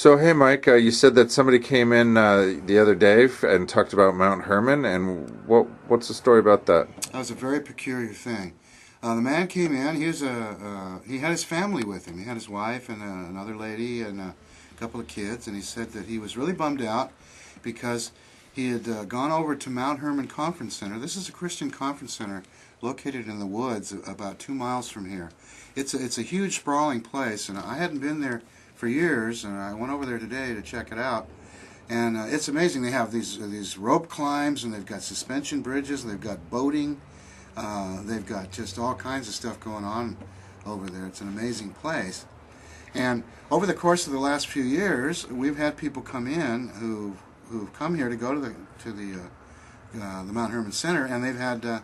So hey Mike, you said that somebody came in the other day and talked about Mount Hermon, and what's the story about that? That was a very peculiar thing. The man came in. He had his family with him. He had his wife and another lady and a couple of kids. And he said that he was really bummed out because he had gone over to Mt Hermon Conference Center. This is a Christian conference center located in the woods about 2 miles from here. It's a huge sprawling place, and I hadn't been there for years. And I went over there today to check it out. And it's amazing. They have these rope climbs, and they've got suspension bridges, and they've got boating. They've got just all kinds of stuff going on over there. It's an amazing place. And over the course of the last few years, we've had people come in who've come here to go to the Mount Hermon Center, and they've had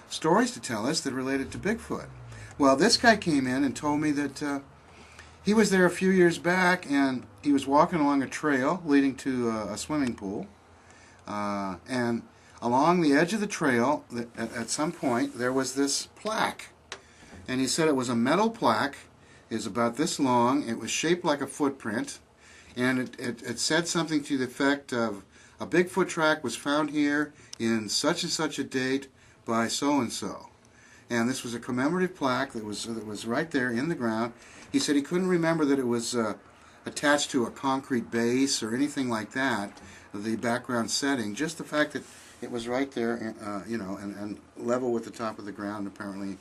stories to tell us that related to Bigfoot. Well, this guy came in and told me that he was there a few years back, and he was walking along a trail leading to a swimming pool, and along the edge of the trail, at some point, there was this plaque. And he said it was a metal plaque. It was about this long. It was shaped like a footprint. And it said something to the effect of, a Bigfoot track was found here in such and such a date by so-and-so. And this was a commemorative plaque that was right there in the ground. He said he couldn't remember that it was attached to a concrete base or anything like that, the background setting. Just the fact that it was right there, and level with the top of the ground, apparently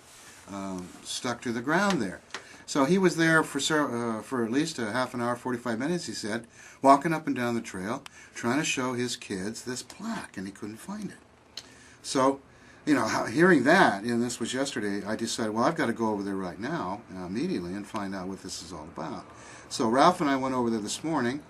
stuck to the ground there. So he was there for at least a half an hour, 45 minutes, he said, walking up and down the trail, trying to show his kids this plaque, and he couldn't find it. So, hearing that, and this was yesterday, I decided, well, I've got to go over there right now, immediately, and find out what this is all about. So Ralph and I went over there this morning,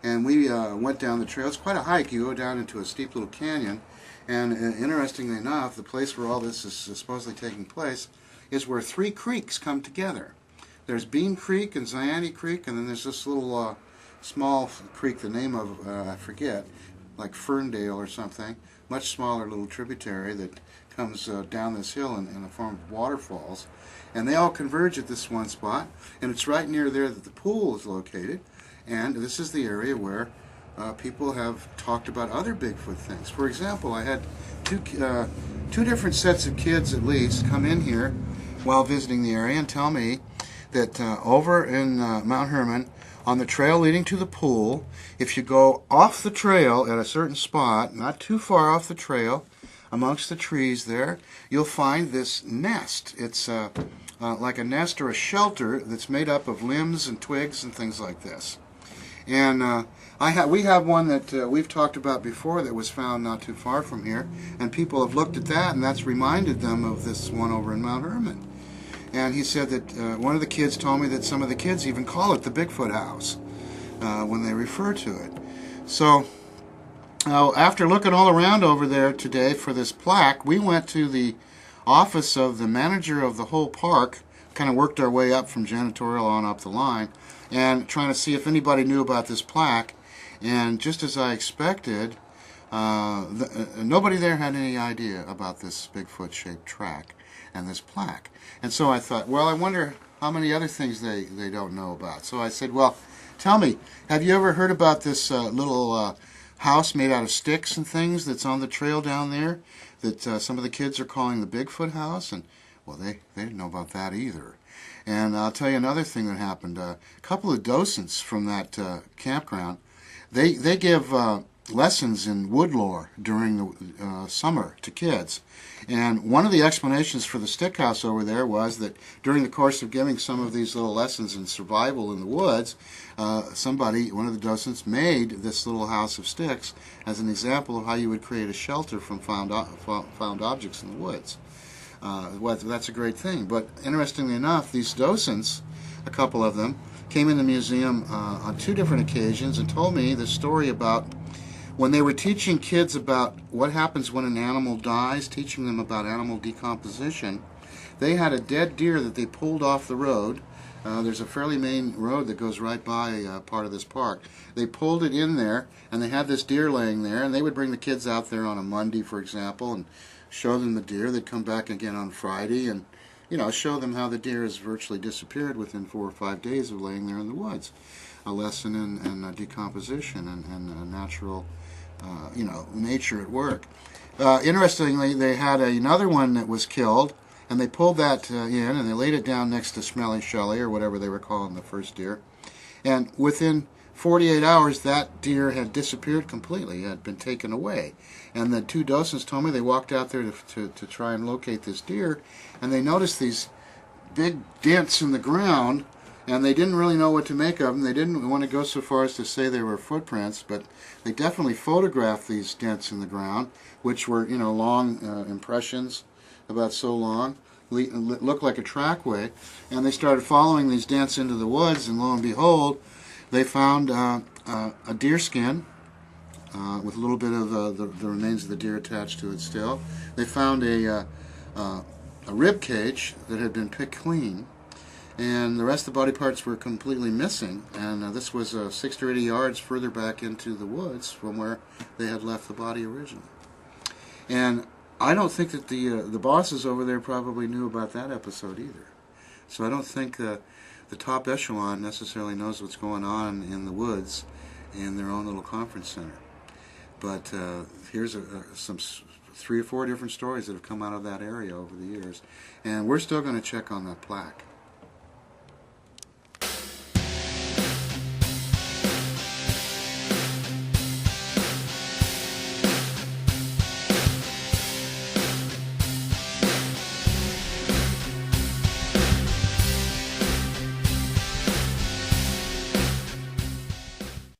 and we went down the trail. It's quite a hike. You go down into a steep little canyon, and interestingly enough, the place where all this is supposedly taking place is where three creeks come together. There's Bean Creek and Zayante Creek, and then there's this little small creek, the name of, I forget, like Ferndale or something, much smaller little tributary that comes down this hill in the form of waterfalls. And they all converge at this one spot, and it's right near there that the pool is located. And this is the area where people have talked about other Bigfoot things. For example, I had two different sets of kids at least come in here while visiting the area and tell me that over in Mount Hermon, on the trail leading to the pool, if you go off the trail at a certain spot, not too far off the trail, amongst the trees there, you'll find this nest. It's like a nest or a shelter that's made up of limbs and twigs and things like this. And we have one that we've talked about before that was found not too far from here, and people have looked at that, and that's reminded them of this one over in Mt Hermon. And he said that one of the kids told me that some of the kids even call it the Bigfoot house when they refer to it. So after looking all around over there today for this plaque, we went to the office of the manager of the whole park, kind of worked our way up from janitorial on up the line, and trying to see if anybody knew about this plaque. And just as I expected, nobody there had any idea about this Bigfoot-shaped track and this plaque. And so I thought, well, I wonder how many other things they don't know about. So I said, well, tell me, have you ever heard about this little house made out of sticks and things that's on the trail down there that some of the kids are calling the Bigfoot house? And, well, they didn't know about that either. And I'll tell you another thing that happened. A couple of docents from that campground, they give lessons in wood lore during the summer to kids. And one of the explanations for the stick house over there was that during the course of giving some of these little lessons in survival in the woods, one of the docents, made this little house of sticks as an example of how you would create a shelter from found objects in the woods. That's a great thing. But interestingly enough, these docents, a couple of them, came in the museum on two different occasions and told me the story about when they were teaching kids about what happens when an animal dies, teaching them about animal decomposition. They had a dead deer that they pulled off the road. There's a fairly main road that goes right by part of this park. They pulled it in there, and they had this deer laying there, and they would bring the kids out there on a Monday, for example, and show them the deer. They'd come back again on Friday and show them how the deer has virtually disappeared within 4 or 5 days of laying there in the woods. a lesson in decomposition and natural, nature at work. Interestingly, they had another one that was killed, and they pulled that in, and they laid it down next to Smelly Shelly, or whatever they were calling the first deer. And within 48 hours, that deer had disappeared completely, had been taken away. And the two docents told me they walked out there to try and locate this deer, and they noticed these big dents in the ground, and they didn't really know what to make of them. They didn't want to go so far as to say they were footprints, but they definitely photographed these dents in the ground, which were, long impressions, about so long, looked like a trackway. And they started following these dents into the woods, and lo and behold, they found a deer skin with a little bit of the remains of the deer attached to it still. They found a rib cage that had been picked clean, and the rest of the body parts were completely missing. And this was 60 or 80 yards further back into the woods from where they had left the body originally. And I don't think that the bosses over there probably knew about that episode either. So I don't think the top echelon necessarily knows what's going on in the woods in their own little conference center. But here's some 3 or 4 different stories that have come out of that area over the years. And we're still going to check on that plaque.